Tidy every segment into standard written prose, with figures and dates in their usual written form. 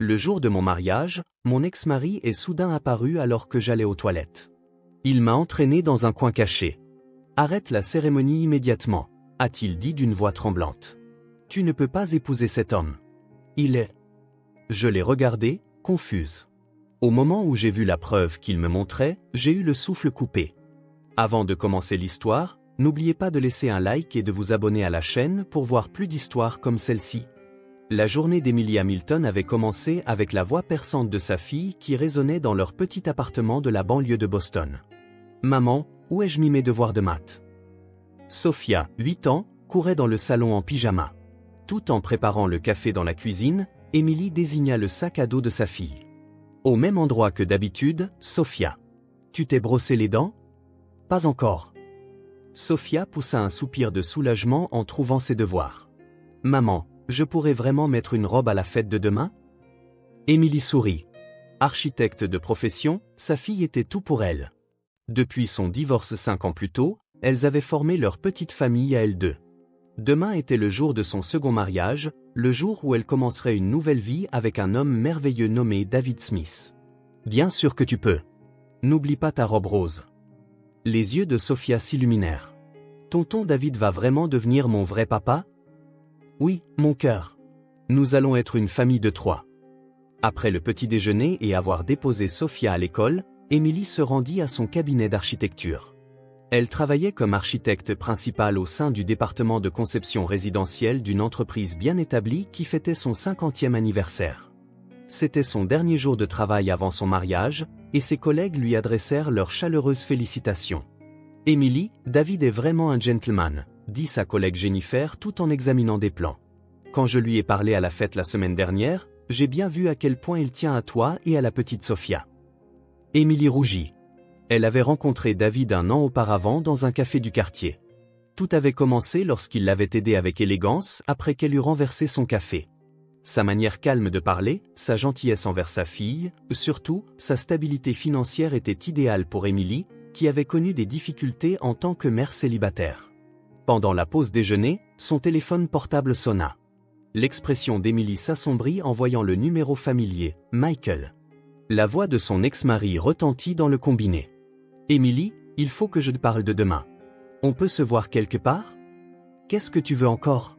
Le jour de mon mariage, mon ex-mari est soudain apparu alors que j'allais aux toilettes. Il m'a entraîné dans un coin caché. « Arrête la cérémonie immédiatement », a-t-il dit d'une voix tremblante. « Tu ne peux pas épouser cet homme. Il est... » Je l'ai regardé, confuse. Au moment où j'ai vu la preuve qu'il me montrait, j'ai eu le souffle coupé. Avant de commencer l'histoire, n'oubliez pas de laisser un like et de vous abonner à la chaîne pour voir plus d'histoires comme celle-ci. La journée d'Emily Hamilton avait commencé avec la voix perçante de sa fille qui résonnait dans leur petit appartement de la banlieue de Boston. « Maman, où ai-je mis mes devoirs de maths ?» Sophia, 8 ans, courait dans le salon en pyjama. Tout en préparant le café dans la cuisine, Emily désigna le sac à dos de sa fille. Au même endroit que d'habitude, Sophia. « Tu t'es brossé les dents ? » ?»« Pas encore. » Sophia poussa un soupir de soulagement en trouvant ses devoirs. « Maman, je pourrais vraiment mettre une robe à la fête de demain ? » Emily sourit. Architecte de profession, sa fille était tout pour elle. Depuis son divorce 5 ans plus tôt, elles avaient formé leur petite famille à elles deux. Demain était le jour de son second mariage, le jour où elle commencerait une nouvelle vie avec un homme merveilleux nommé David Smith. « Bien sûr que tu peux. N'oublie pas ta robe rose. » Les yeux de Sophia s'illuminèrent. « Tonton David va vraiment devenir mon vrai papa ? » « Oui, mon cœur. Nous allons être une famille de 3. » Après le petit déjeuner et avoir déposé Sophia à l'école, Emily se rendit à son cabinet d'architecture. Elle travaillait comme architecte principale au sein du département de conception résidentielle d'une entreprise bien établie qui fêtait son 50e anniversaire. C'était son dernier jour de travail avant son mariage, et ses collègues lui adressèrent leurs chaleureuses félicitations. « Emily, David est vraiment un gentleman », dit sa collègue Jennifer tout en examinant des plans. « Quand je lui ai parlé à la fête la semaine dernière, j'ai bien vu à quel point il tient à toi et à la petite Sophia. » Emily rougit. Elle avait rencontré David un an auparavant dans un café du quartier. Tout avait commencé lorsqu'il l'avait aidée avec élégance après qu'elle eut renversé son café. Sa manière calme de parler, sa gentillesse envers sa fille, surtout, sa stabilité financière était idéale pour Emily, qui avait connu des difficultés en tant que mère célibataire. Pendant la pause déjeuner, son téléphone portable sonna. L'expression d'Emily s'assombrit en voyant le numéro familier, Michael. La voix de son ex-mari retentit dans le combiné. « Emily, il faut que je te parle de demain. On peut se voir quelque part ? Qu'est-ce que tu veux encore ?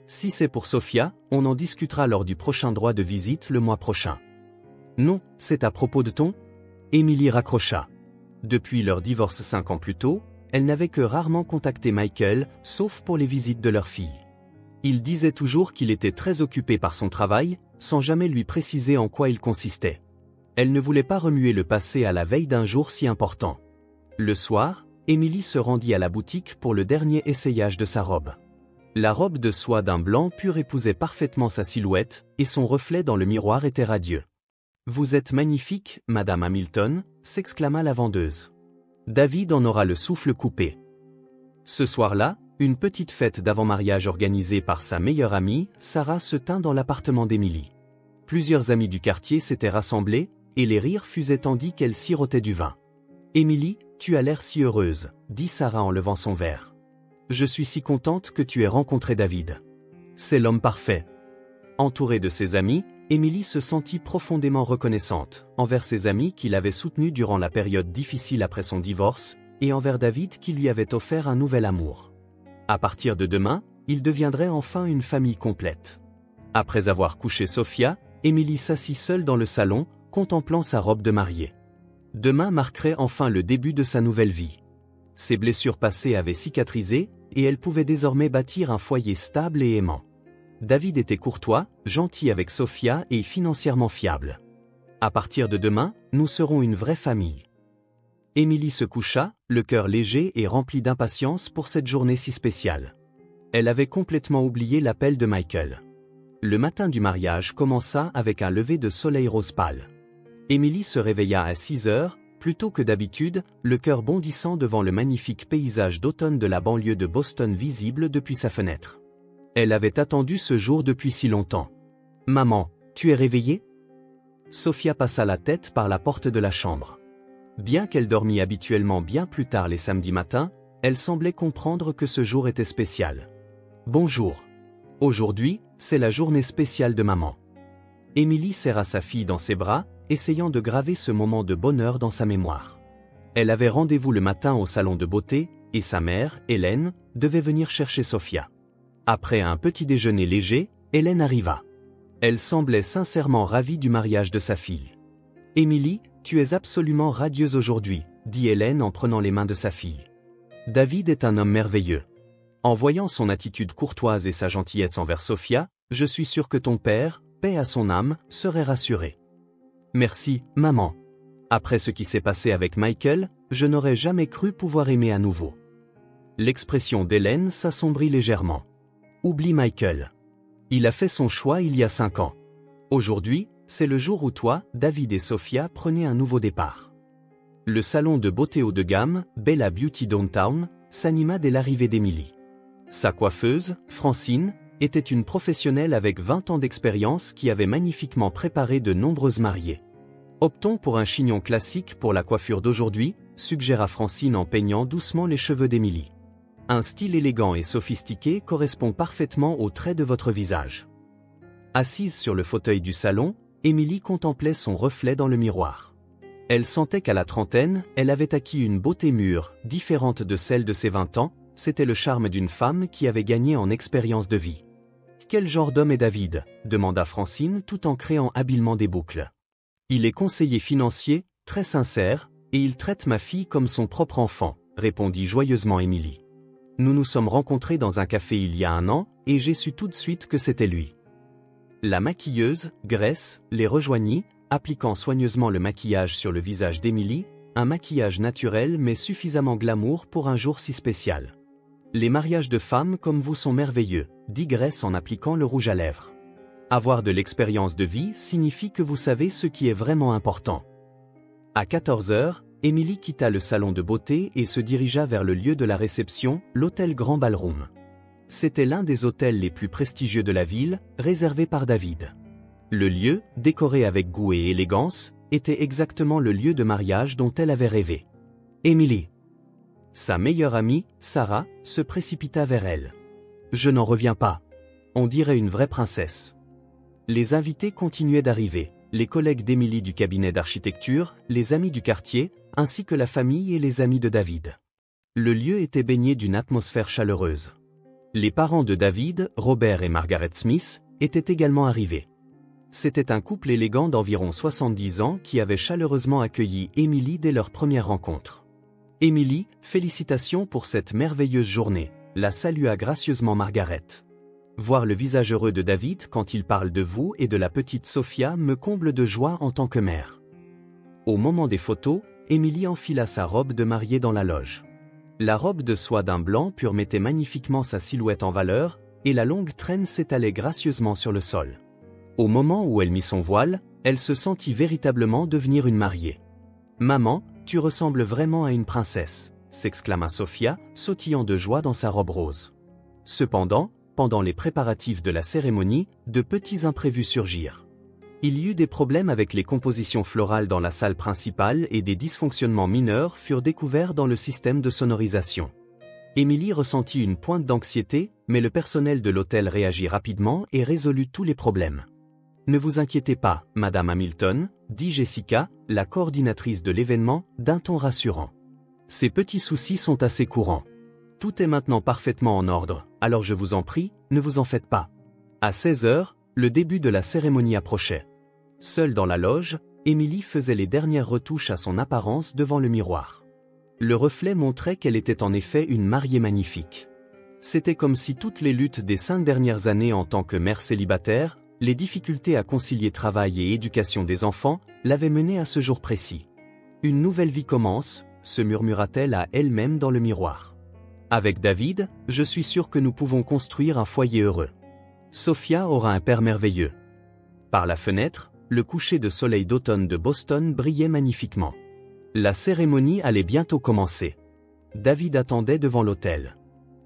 Si c'est pour Sophia, on en discutera lors du prochain droit de visite le mois prochain. » « Non, c'est à propos de ton ?» Emily raccrocha. Depuis leur divorce 5 ans plus tôt, elle n'avait que rarement contacté Michael, sauf pour les visites de leur fille. Il disait toujours qu'il était très occupé par son travail, sans jamais lui préciser en quoi il consistait. Elle ne voulait pas remuer le passé à la veille d'un jour si important. Le soir, Emily se rendit à la boutique pour le dernier essayage de sa robe. La robe de soie d'un blanc pur épousait parfaitement sa silhouette, et son reflet dans le miroir était radieux. « Vous êtes magnifique, Madame Hamilton », s'exclama la vendeuse. David en aura le souffle coupé. Ce soir-là, une petite fête d'avant-mariage organisée par sa meilleure amie, Sarah, se tint dans l'appartement d'Emily. Plusieurs amis du quartier s'étaient rassemblés, et les rires fusaient tandis qu'elle sirotait du vin. « Emily, tu as l'air si heureuse », dit Sarah en levant son verre. « Je suis si contente que tu aies rencontré David. C'est l'homme parfait. » Entourée de ses amis, Emily se sentit profondément reconnaissante, envers ses amis qui l'avaient soutenue durant la période difficile après son divorce, et envers David qui lui avait offert un nouvel amour. À partir de demain, ils deviendraient enfin une famille complète. Après avoir couché Sophia, Emily s'assit seule dans le salon, contemplant sa robe de mariée. Demain marquerait enfin le début de sa nouvelle vie. Ses blessures passées avaient cicatrisé, et elle pouvait désormais bâtir un foyer stable et aimant. David était courtois, gentil avec Sophia et financièrement fiable. À partir de demain, nous serons une vraie famille. Emily se coucha, le cœur léger et rempli d'impatience pour cette journée si spéciale. Elle avait complètement oublié l'appel de Michael. Le matin du mariage commença avec un lever de soleil rose pâle. Emily se réveilla à 6 heures, plus tôt que d'habitude, le cœur bondissant devant le magnifique paysage d'automne de la banlieue de Boston visible depuis sa fenêtre. Elle avait attendu ce jour depuis si longtemps. « Maman, tu es réveillée ?» Sophia passa la tête par la porte de la chambre. Bien qu'elle dormît habituellement bien plus tard les samedis matins, elle semblait comprendre que ce jour était spécial. « Bonjour. Aujourd'hui, c'est la journée spéciale de maman. » Émilie serra sa fille dans ses bras, essayant de graver ce moment de bonheur dans sa mémoire. Elle avait rendez-vous le matin au salon de beauté, et sa mère, Hélène, devait venir chercher Sophia. Après un petit déjeuner léger, Hélène arriva. Elle semblait sincèrement ravie du mariage de sa fille. « Émilie, tu es absolument radieuse aujourd'hui », dit Hélène en prenant les mains de sa fille. « David est un homme merveilleux. En voyant son attitude courtoise et sa gentillesse envers Sophia, je suis sûr que ton père, paix à son âme, serait rassuré. » « Merci, maman. Après ce qui s'est passé avec Michael, je n'aurais jamais cru pouvoir aimer à nouveau. » L'expression d'Hélène s'assombrit légèrement. « Oublie Michael. Il a fait son choix il y a 5 ans. Aujourd'hui, c'est le jour où toi, David et Sophia prenaient un nouveau départ. » Le salon de beauté haut de gamme, Bella Beauty Downtown, s'anima dès l'arrivée d'Émilie. Sa coiffeuse, Francine, était une professionnelle avec 20 ans d'expérience qui avait magnifiquement préparé de nombreuses mariées. « Optons pour un chignon classique pour la coiffure d'aujourd'hui », suggéra Francine en peignant doucement les cheveux d'Émilie. « Un style élégant et sophistiqué correspond parfaitement aux traits de votre visage. » Assise sur le fauteuil du salon, Émilie contemplait son reflet dans le miroir. Elle sentait qu'à la trentaine, elle avait acquis une beauté mûre, différente de celle de ses 20 ans, c'était le charme d'une femme qui avait gagné en expérience de vie. « Quel genre d'homme est David ?» demanda Francine tout en créant habilement des boucles. « Il est conseiller financier, très sincère, et il traite ma fille comme son propre enfant, » répondit joyeusement Émilie. « Nous nous sommes rencontrés dans un café il y a 1 an, et j'ai su tout de suite que c'était lui. » La maquilleuse, Grace, les rejoignit, appliquant soigneusement le maquillage sur le visage d'Émilie, un maquillage naturel mais suffisamment glamour pour un jour si spécial. « Les mariages de femmes comme vous sont merveilleux, » dit Grace en appliquant le rouge à lèvres. « Avoir de l'expérience de vie signifie que vous savez ce qui est vraiment important. » À 14 heures, Émilie quitta le salon de beauté et se dirigea vers le lieu de la réception, l'hôtel Grand Ballroom. C'était l'un des hôtels les plus prestigieux de la ville, réservé par David. Le lieu, décoré avec goût et élégance, était exactement le lieu de mariage dont elle avait rêvé. Émilie. Sa meilleure amie, Sarah, se précipita vers elle. « Je n'en reviens pas. On dirait une vraie princesse. » Les invités continuaient d'arriver, les collègues d'Émilie du cabinet d'architecture, les amis du quartier, ainsi que la famille et les amis de David. Le lieu était baigné d'une atmosphère chaleureuse. Les parents de David, Robert et Margaret Smith, étaient également arrivés. C'était un couple élégant d'environ 70 ans qui avait chaleureusement accueilli Émilie dès leur première rencontre. « Émilie, félicitations pour cette merveilleuse journée », la salua gracieusement Margaret. « Voir le visage heureux de David quand il parle de vous et de la petite Sophia me comble de joie en tant que mère. » Au moment des photos, Émilie enfila sa robe de mariée dans la loge. La robe de soie d'un blanc pur mettait magnifiquement sa silhouette en valeur, et la longue traîne s'étalait gracieusement sur le sol. Au moment où elle mit son voile, elle se sentit véritablement devenir une mariée. « Maman, tu ressembles vraiment à une princesse », s'exclama Sophia, sautillant de joie dans sa robe rose. Cependant, pendant les préparatifs de la cérémonie, de petits imprévus surgirent. Il y eut des problèmes avec les compositions florales dans la salle principale et des dysfonctionnements mineurs furent découverts dans le système de sonorisation. Émilie ressentit une pointe d'anxiété, mais le personnel de l'hôtel réagit rapidement et résolut tous les problèmes. « Ne vous inquiétez pas, Madame Hamilton », dit Jessica, la coordinatrice de l'événement, d'un ton rassurant. « Ces petits soucis sont assez courants. Tout est maintenant parfaitement en ordre, alors je vous en prie, ne vous en faites pas. » À 16 heures, le début de la cérémonie approchait. Seule dans la loge, Émilie faisait les dernières retouches à son apparence devant le miroir. Le reflet montrait qu'elle était en effet une mariée magnifique. C'était comme si toutes les luttes des 5 dernières années en tant que mère célibataire, les difficultés à concilier travail et éducation des enfants, l'avaient menée à ce jour précis. « Une nouvelle vie commence », se murmura-t-elle à elle-même dans le miroir. « Avec David, je suis sûre que nous pouvons construire un foyer heureux. Sophia aura un père merveilleux. » Par la fenêtre, le coucher de soleil d'automne de Boston brillait magnifiquement. La cérémonie allait bientôt commencer. David attendait devant l'autel.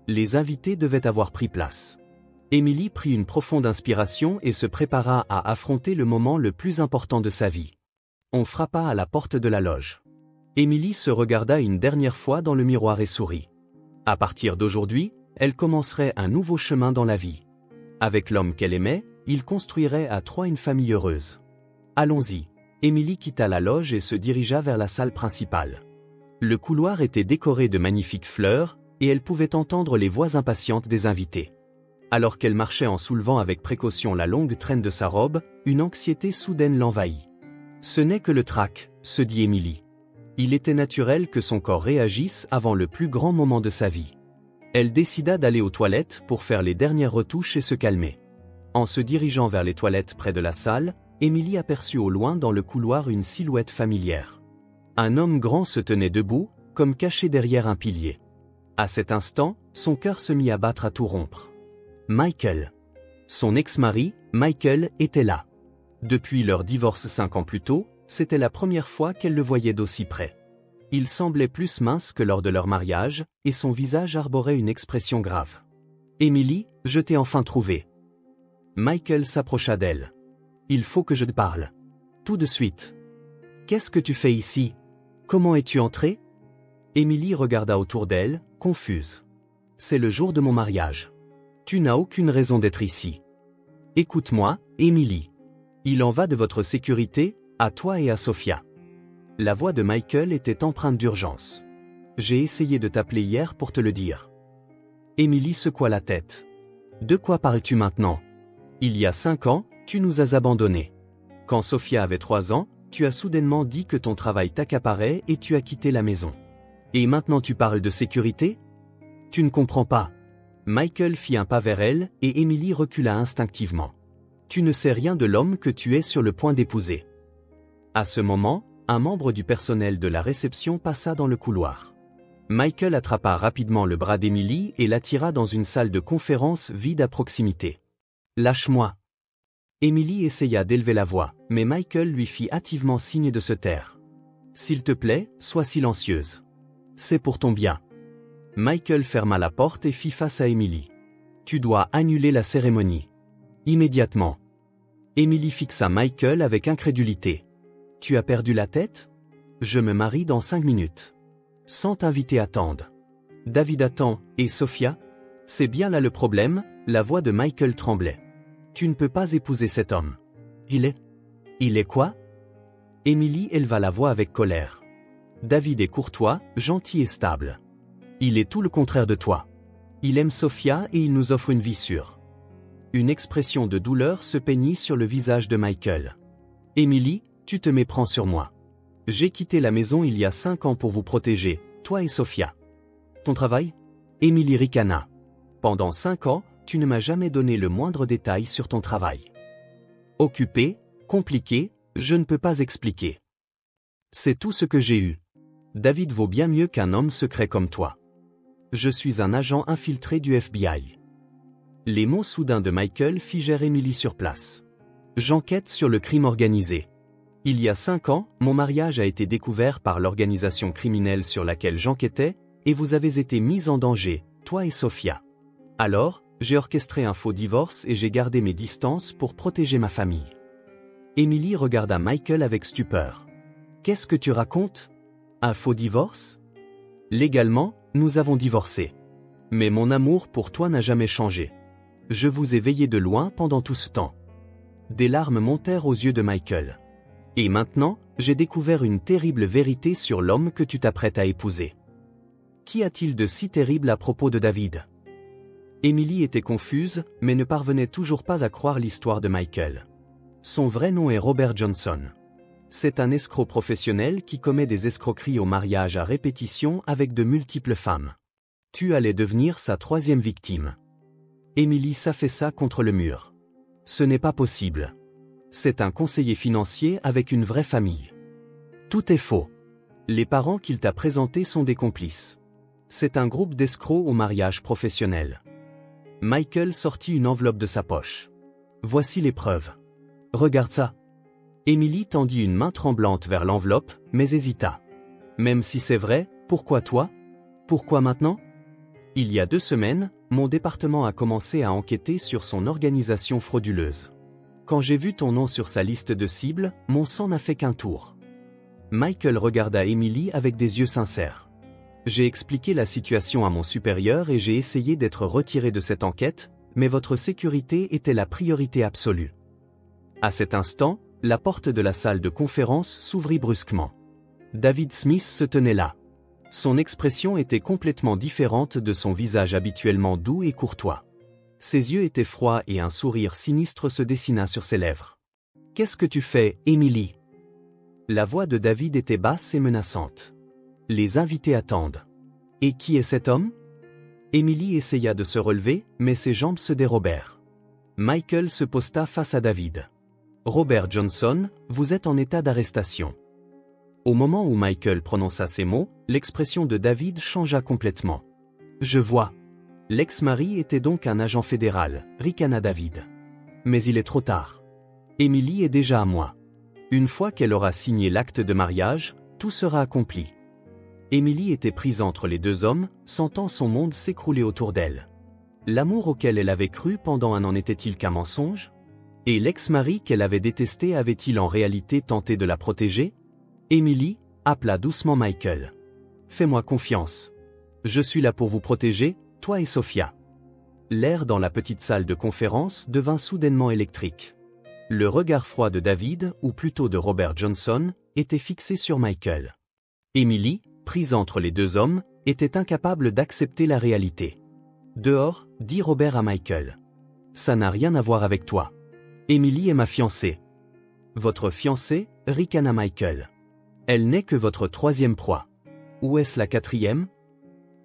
Les invités devaient avoir pris place. Émilie prit une profonde inspiration et se prépara à affronter le moment le plus important de sa vie. On frappa à la porte de la loge. Émilie se regarda une dernière fois dans le miroir et sourit. À partir d'aujourd'hui, elle commencerait un nouveau chemin dans la vie. Avec l'homme qu'elle aimait, Il construirait à trois une famille heureuse. Allons-y. Emily quitta la loge et se dirigea vers la salle principale. Le couloir était décoré de magnifiques fleurs, et elle pouvait entendre les voix impatientes des invités. Alors qu'elle marchait en soulevant avec précaution la longue traîne de sa robe, une anxiété soudaine l'envahit. Ce n'est que le trac, se dit Emily. Il était naturel que son corps réagisse avant le plus grand moment de sa vie. Elle décida d'aller aux toilettes pour faire les dernières retouches et se calmer. En se dirigeant vers les toilettes près de la salle, Emily aperçut au loin dans le couloir une silhouette familière. Un homme grand se tenait debout, comme caché derrière un pilier. À cet instant, son cœur se mit à battre à tout rompre. Michael. Son ex-mari, Michael, était là. Depuis leur divorce 5 ans plus tôt, c'était la première fois qu'elle le voyait d'aussi près. Il semblait plus mince que lors de leur mariage, et son visage arborait une expression grave. « Emily, je t'ai enfin trouvée. » Michael s'approcha d'elle. « Il faut que je te parle. Tout de suite. »« Qu'est-ce que tu fais ici? Comment es-tu entrée ?» Emily regarda autour d'elle, confuse. « C'est le jour de mon mariage. Tu n'as aucune raison d'être ici. Écoute-moi, Emily. Il en va de votre sécurité, à toi et à Sophia. » La voix de Michael était empreinte d'urgence. « J'ai essayé de t'appeler hier pour te le dire. » Emily secoua la tête. « De quoi parles-tu maintenant? Il y a 5 ans, tu nous as abandonnés. Quand Sophia avait 3 ans, tu as soudainement dit que ton travail t'accaparait et tu as quitté la maison. Et maintenant tu parles de sécurité? Tu ne comprends pas. » Michael fit un pas vers elle et Emily recula instinctivement. « Tu ne sais rien de l'homme que tu es sur le point d'épouser. » À ce moment, un membre du personnel de la réception passa dans le couloir. Michael attrapa rapidement le bras d'Emily et l'attira dans une salle de conférence vide à proximité. « Lâche-moi. » Emily essaya d'élever la voix, mais Michael lui fit hâtivement signe de se taire. « S'il te plaît, sois silencieuse. C'est pour ton bien. » Michael ferma la porte et fit face à Emily. « Tu dois annuler la cérémonie. Immédiatement. » Emily fixa Michael avec incrédulité. « Tu as perdu la tête? Je me marie dans 5 minutes. Sans t'inviter attendre. David attend, et Sophia? C'est bien là le problème. » La voix de Michael tremblait. « Tu ne peux pas épouser cet homme. Il est quoi? » Emily éleva la voix avec colère. « David est courtois, gentil et stable. Il est tout le contraire de toi. Il aime Sophia et il nous offre une vie sûre. » Une expression de douleur se peignit sur le visage de Michael. « Emily, tu te méprends sur moi. J'ai quitté la maison il y a 5 ans pour vous protéger, toi et Sophia. Ton travail? » Emily ricana. « Pendant 5 ans, tu ne m'as jamais donné le moindre détail sur ton travail. Occupé, compliqué, je ne peux pas expliquer. C'est tout ce que j'ai eu. David vaut bien mieux qu'un homme secret comme toi. Je suis un agent infiltré du FBI. » Les mots soudains de Michael figèrent Emily sur place. « J'enquête sur le crime organisé. Il y a 5 ans, mon mariage a été découvert par l'organisation criminelle sur laquelle j'enquêtais, et vous avez été mis en danger, toi et Sophia. Alors, j'ai orchestré un faux divorce et j'ai gardé mes distances pour protéger ma famille. » Emily regarda Michael avec stupeur. « Qu'est-ce que tu racontes? Un faux divorce? Légalement, nous avons divorcé. Mais mon amour pour toi n'a jamais changé. Je vous ai veillé de loin pendant tout ce temps. » Des larmes montèrent aux yeux de Michael. « Et maintenant, j'ai découvert une terrible vérité sur l'homme que tu t'apprêtes à épouser. Qu'y a-t-il de si terrible à propos de David? » Emily était confuse, mais ne parvenait toujours pas à croire l'histoire de Michael. Son vrai nom est Robert Johnson. C'est un escroc professionnel qui commet des escroqueries au mariage à répétition avec de multiples femmes. Tu allais devenir sa 3e victime. Emily s'affaissa contre le mur. Ce n'est pas possible. C'est un conseiller financier avec une vraie famille. Tout est faux. Les parents qu'il t'a présentés sont des complices. C'est un groupe d'escrocs au mariage professionnel. Michael sortit une enveloppe de sa poche. Voici les preuves. Regarde ça. Emily tendit une main tremblante vers l'enveloppe, mais hésita. Même si c'est vrai, pourquoi toi? Pourquoi maintenant? Il y a 2 semaines, mon département a commencé à enquêter sur son organisation frauduleuse. Quand j'ai vu ton nom sur sa liste de cibles, mon sang n'a fait qu'un tour. Michael regarda Emily avec des yeux sincères. J'ai expliqué la situation à mon supérieur et j'ai essayé d'être retiré de cette enquête, mais votre sécurité était la priorité absolue. À cet instant, la porte de la salle de conférence s'ouvrit brusquement. David Smith se tenait là. Son expression était complètement différente de son visage habituellement doux et courtois. Ses yeux étaient froids et un sourire sinistre se dessina sur ses lèvres. « Qu'est-ce que tu fais, Emily ?» La voix de David était basse et menaçante. « Les invités attendent. »« Et qui est cet homme ?» Emily essaya de se relever, mais ses jambes se dérobèrent. Michael se posta face à David. « Robert Johnson, vous êtes en état d'arrestation. » Au moment où Michael prononça ces mots, l'expression de David changea complètement. « Je vois. » L'ex-mari était donc un agent fédéral, ricana David. « Mais il est trop tard. Emily est déjà à moi. Une fois qu'elle aura signé l'acte de mariage, tout sera accompli. » Emily était prise entre les deux hommes, sentant son monde s'écrouler autour d'elle. L'amour auquel elle avait cru pendant un an n'était-il qu'un mensonge? Et l'ex-mari qu'elle avait détesté avait-il en réalité tenté de la protéger? Emily, appela doucement Michael. « Fais-moi confiance. Je suis là pour vous protéger, toi et Sophia. » L'air dans la petite salle de conférence devint soudainement électrique. Le regard froid de David, ou plutôt de Robert Johnson, était fixé sur Michael. Emily, prise entre les deux hommes, était incapable d'accepter la réalité. « Dehors, dit Robert à Michael. Ça n'a rien à voir avec toi. Emily est ma fiancée. » « Votre fiancée, ricana Michael. Elle n'est que votre troisième proie. Où est-ce la quatrième? »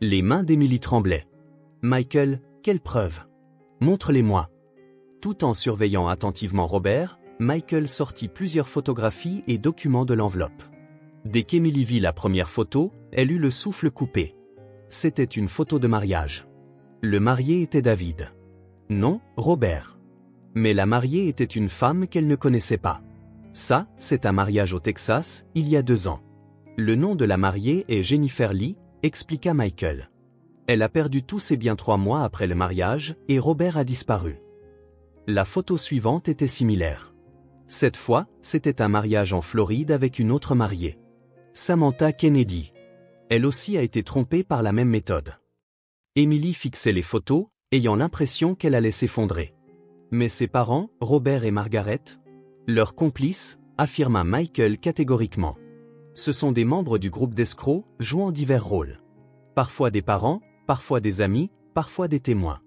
Les mains d'Emily tremblaient. « Michael, quelle preuve? Montre-les-moi. » Tout en surveillant attentivement Robert, Michael sortit plusieurs photographies et documents de l'enveloppe. Dès qu'Emily vit la première photo, elle eut le souffle coupé. C'était une photo de mariage. Le marié était David. Non, Robert. Mais la mariée était une femme qu'elle ne connaissait pas. Ça, c'est un mariage au Texas, il y a 2 ans. Le nom de la mariée est Jennifer Lee, expliqua Michael. Elle a perdu tous ses biens 3 mois après le mariage, et Robert a disparu. La photo suivante était similaire. Cette fois, c'était un mariage en Floride avec une autre mariée. Samantha Kennedy. Elle aussi a été trompée par la même méthode. Emily fixait les photos, ayant l'impression qu'elle allait s'effondrer. Mais ses parents, Robert et Margaret, leurs complices, affirma Michael catégoriquement. Ce sont des membres du groupe d'escrocs, jouant divers rôles. Parfois des parents, parfois des amis, parfois des témoins.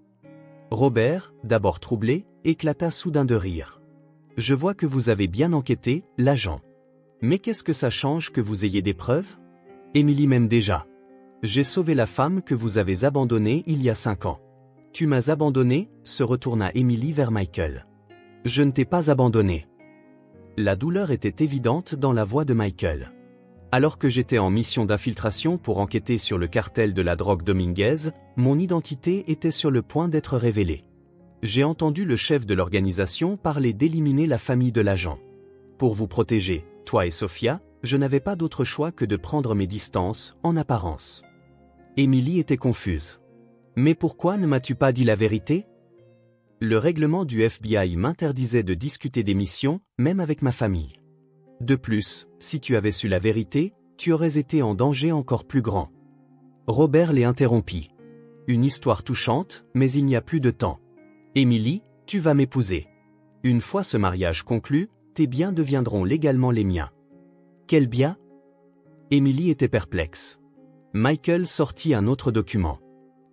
Robert, d'abord troublé, éclata soudain de rire. « Je vois que vous avez bien enquêté, l'agent. Mais qu'est-ce que ça change que vous ayez des preuves? Emily m'aime déjà. J'ai sauvé la femme que vous avez abandonnée il y a 5 ans. Tu m'as abandonné, se retourna Emily vers Michael. Je ne t'ai pas abandonné. La douleur était évidente dans la voix de Michael. Alors que j'étais en mission d'infiltration pour enquêter sur le cartel de la drogue Dominguez, mon identité était sur le point d'être révélée. J'ai entendu le chef de l'organisation parler d'éliminer la famille de l'agent. Pour vous protéger, toi et Sophia, je n'avais pas d'autre choix que de prendre mes distances, en apparence. Emily était confuse. Mais pourquoi ne m'as-tu pas dit la vérité? Le règlement du FBI m'interdisait de discuter des missions, même avec ma famille. De plus, si tu avais su la vérité, tu aurais été en danger encore plus grand. Robert les interrompit. Une histoire touchante, mais il n'y a plus de temps. Emily, tu vas m'épouser. Une fois ce mariage conclu, tes biens deviendront légalement les miens. Quels biens? Emily était perplexe. Michael sortit un autre document.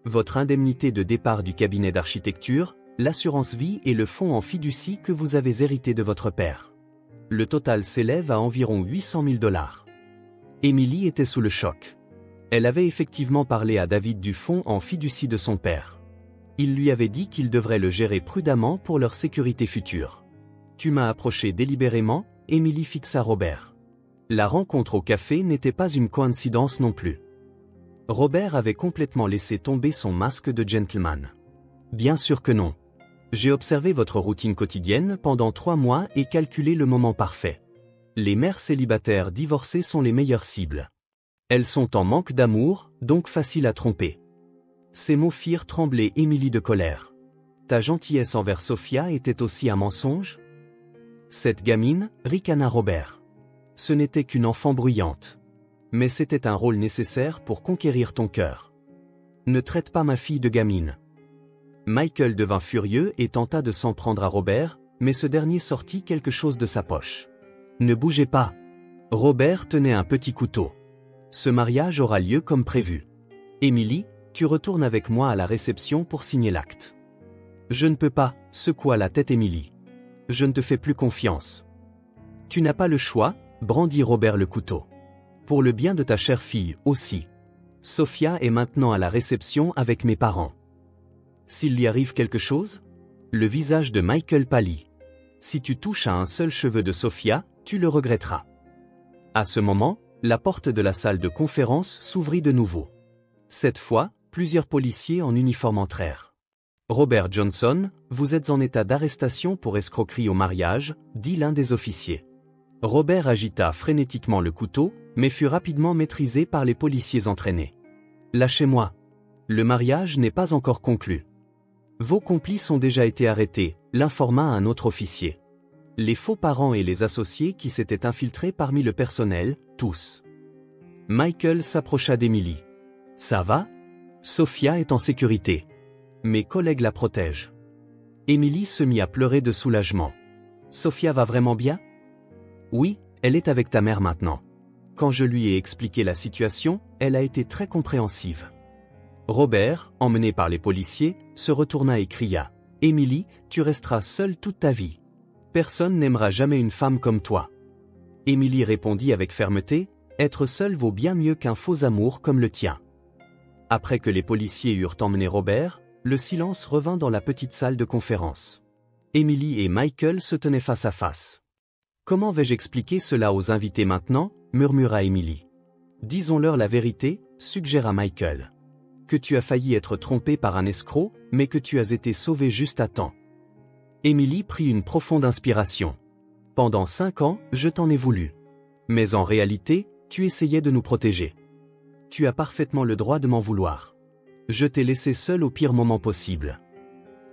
Votre indemnité de départ du cabinet d'architecture, l'assurance vie et le fonds en fiducie que vous avez hérité de votre père. Le total s'élève à environ 800 000 $. Emily était sous le choc. Elle avait effectivement parlé à David du fonds en fiducie de son père. Il lui avait dit qu'il devrait le gérer prudemment pour leur sécurité future. Tu m'as approché délibérément, Emily fixa Robert. La rencontre au café n'était pas une coïncidence non plus. Robert avait complètement laissé tomber son masque de gentleman. Bien sûr que non. J'ai observé votre routine quotidienne pendant 3 mois et calculé le moment parfait. Les mères célibataires divorcées sont les meilleures cibles. Elles sont en manque d'amour, donc faciles à tromper. Ces mots firent trembler Emily de colère. Ta gentillesse envers Sophia était aussi un mensonge? Cette gamine, ricana Robert. Ce n'était qu'une enfant bruyante. Mais c'était un rôle nécessaire pour conquérir ton cœur. Ne traite pas ma fille de gamine. Michael devint furieux et tenta de s'en prendre à Robert, mais ce dernier sortit quelque chose de sa poche. Ne bougez pas. Robert tenait un petit couteau. Ce mariage aura lieu comme prévu. Emily, tu retournes avec moi à la réception pour signer l'acte. Je ne peux pas, secoua la tête Emily. Je ne te fais plus confiance. Tu n'as pas le choix, brandit Robert le couteau. Pour le bien de ta chère fille aussi. Sophia est maintenant à la réception avec mes parents. S'il lui arrive quelque chose? Le visage de Michael pâlit. Si tu touches à un seul cheveu de Sophia, tu le regretteras. À ce moment, la porte de la salle de conférence s'ouvrit de nouveau. Cette fois, plusieurs policiers en uniforme entrèrent. Robert Johnson, vous êtes en état d'arrestation pour escroquerie au mariage, dit l'un des officiers. Robert agita frénétiquement le couteau, mais fut rapidement maîtrisé par les policiers entraînés. Lâchez-moi. Le mariage n'est pas encore conclu. Vos complices ont déjà été arrêtés, l'informa un autre officier. Les faux parents et les associés qui s'étaient infiltrés parmi le personnel, tous. Michael s'approcha d'Emily. Ça va? Sophia est en sécurité. Mes collègues la protègent. Emily se mit à pleurer de soulagement. Sophia va vraiment bien? Oui, elle est avec ta mère maintenant. Quand je lui ai expliqué la situation, elle a été très compréhensive. Robert, emmené par les policiers, se retourna et cria. Emily, tu resteras seule toute ta vie. Personne n'aimera jamais une femme comme toi. Emily répondit avec fermeté, être seule vaut bien mieux qu'un faux amour comme le tien. Après que les policiers eurent emmené Robert, le silence revint dans la petite salle de conférence. Emily et Michael se tenaient face à face. Comment vais-je expliquer cela aux invités maintenant? Murmura Emily. Disons-leur la vérité, suggéra Michael. Que tu as failli être trompé par un escroc, mais que tu as été sauvé juste à temps. Emily prit une profonde inspiration. Pendant 5 ans, je t'en ai voulu. Mais en réalité, tu essayais de nous protéger. Tu as parfaitement le droit de m'en vouloir. Je t'ai laissé seul au pire moment possible.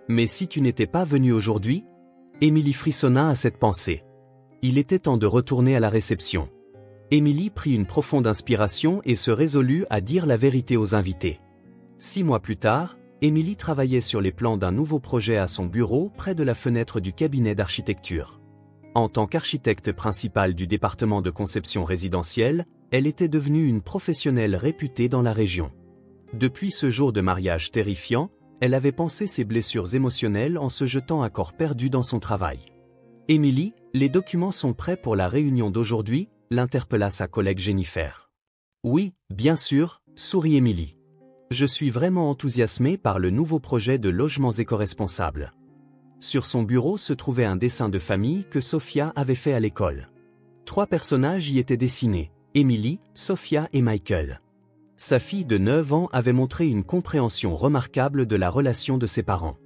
Mais si tu n'étais pas venu aujourd'hui? Emily frissonna à cette pensée. Il était temps de retourner à la réception. Emily prit une profonde inspiration et se résolut à dire la vérité aux invités. 6 mois plus tard, Emily travaillait sur les plans d'un nouveau projet à son bureau près de la fenêtre du cabinet d'architecture. En tant qu'architecte principale du département de conception résidentielle, elle était devenue une professionnelle réputée dans la région. Depuis ce jour de mariage terrifiant, elle avait pansé ses blessures émotionnelles en se jetant à corps perdu dans son travail. Emily, les documents sont prêts pour la réunion d'aujourd'hui, l'interpella sa collègue Jennifer. Oui, bien sûr, sourit Emily. Je suis vraiment enthousiasmée par le nouveau projet de logements éco-responsables. Sur son bureau se trouvait un dessin de famille que Sophia avait fait à l'école. 3 personnages y étaient dessinés, Emily, Sophia et Michael. Sa fille de 9 ans avait montré une compréhension remarquable de la relation de ses parents.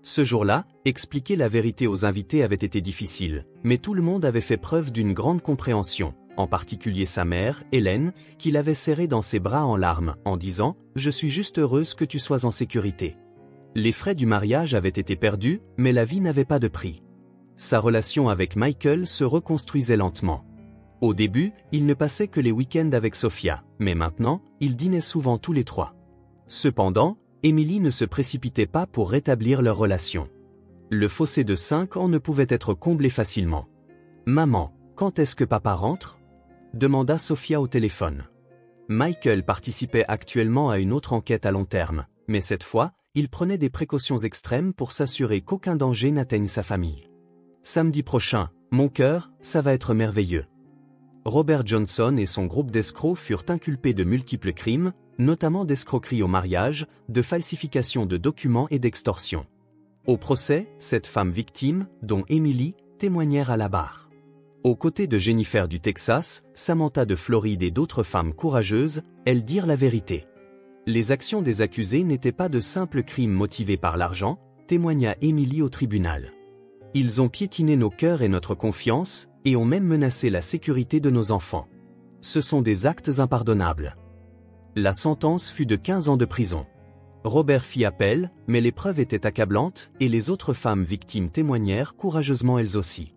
Ce jour-là, expliquer la vérité aux invités avait été difficile, mais tout le monde avait fait preuve d'une grande compréhension, en particulier sa mère, Hélène, qui l'avait serrée dans ses bras en larmes, en disant « Je suis juste heureuse que tu sois en sécurité ». Les frais du mariage avaient été perdus, mais la vie n'avait pas de prix. Sa relation avec Michael se reconstruisait lentement. Au début, il ne passait que les week-ends avec Sophia, mais maintenant, ils dînaient souvent tous les 3. Cependant, Emily ne se précipitait pas pour rétablir leur relation. Le fossé de 5 ans ne pouvait être comblé facilement. « Maman, quand est-ce que papa rentre ?» demanda Sophia au téléphone. Michael participait actuellement à une autre enquête à long terme, mais cette fois, il prenait des précautions extrêmes pour s'assurer qu'aucun danger n'atteigne sa famille. « Samedi prochain, mon cœur, ça va être merveilleux. » Robert Johnson et son groupe d'escrocs furent inculpés de multiples crimes, notamment d'escroquerie au mariage, de falsification de documents et d'extorsion. Au procès, 7 femmes victimes, dont Emily, témoignèrent à la barre. Aux côtés de Jennifer du Texas, Samantha de Floride et d'autres femmes courageuses, elles dirent la vérité. Les actions des accusés n'étaient pas de simples crimes motivés par l'argent, témoigna Emily au tribunal. Ils ont piétiné nos cœurs et notre confiance, et ont même menacé la sécurité de nos enfants. Ce sont des actes impardonnables. La sentence fut de 15 ans de prison. Robert fit appel, mais les preuves étaient accablantes, et les autres femmes victimes témoignèrent courageusement elles aussi.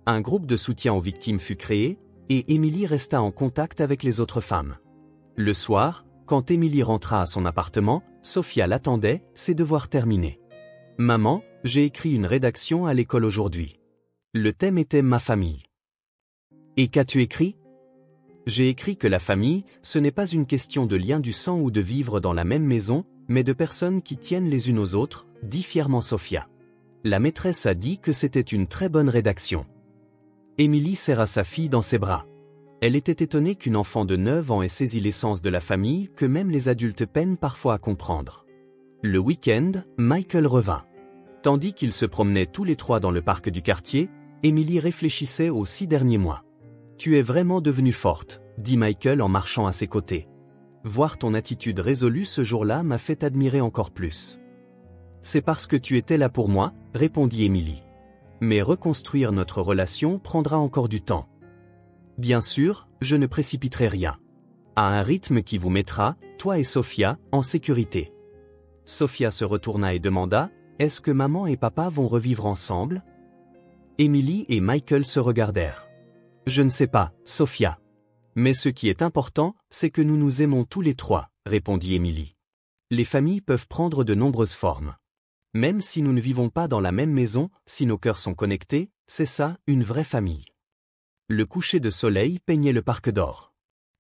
Un groupe de soutien aux victimes fut créé, et Emily resta en contact avec les autres femmes. Le soir, quand Emily rentra à son appartement, Sophia l'attendait, ses devoirs terminés. Maman, j'ai écrit une rédaction à l'école aujourd'hui. Le thème était ma famille. Et qu'as-tu écrit? J'ai écrit que la famille, ce n'est pas une question de lien du sang ou de vivre dans la même maison, mais de personnes qui tiennent les unes aux autres, dit fièrement Sophia. La maîtresse a dit que c'était une très bonne rédaction. Émilie serra sa fille dans ses bras. Elle était étonnée qu'une enfant de 9 ans ait saisi l'essence de la famille que même les adultes peinent parfois à comprendre. Le week-end, Michael revint. Tandis qu'ils se promenaient tous les trois dans le parc du quartier, Émilie réfléchissait aux 6 derniers mois. « Tu es vraiment devenue forte », dit Michael en marchant à ses côtés. « Voir ton attitude résolue ce jour-là m'a fait admirer encore plus. »« C'est parce que tu étais là pour moi », répondit Émilie. « Mais reconstruire notre relation prendra encore du temps. Bien sûr, je ne précipiterai rien. À un rythme qui vous mettra, toi et Sophia, en sécurité. » Sophia se retourna et demanda, « Est-ce que maman et papa vont revivre ensemble ?» Émilie et Michael se regardèrent. « Je ne sais pas, Sophia. Mais ce qui est important, c'est que nous nous aimons tous les trois, » répondit Émilie. « Les familles peuvent prendre de nombreuses formes. Même si nous ne vivons pas dans la même maison, si nos cœurs sont connectés, c'est ça, une vraie famille. » Le coucher de soleil peignait le parc d'or.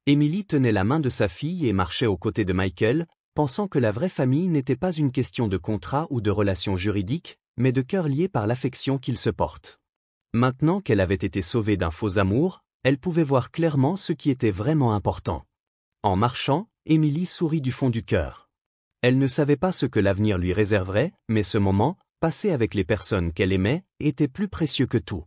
Émilie tenait la main de sa fille et marchait aux côtés de Michael, pensant que la vraie famille n'était pas une question de contrat ou de relation juridique, mais de cœur lié par l'affection qu'ils se portent. Maintenant qu'elle avait été sauvée d'un faux amour, elle pouvait voir clairement ce qui était vraiment important. En marchant, Émilie sourit du fond du cœur. Elle ne savait pas ce que l'avenir lui réserverait, mais ce moment, passé avec les personnes qu'elle aimait, était plus précieux que tout.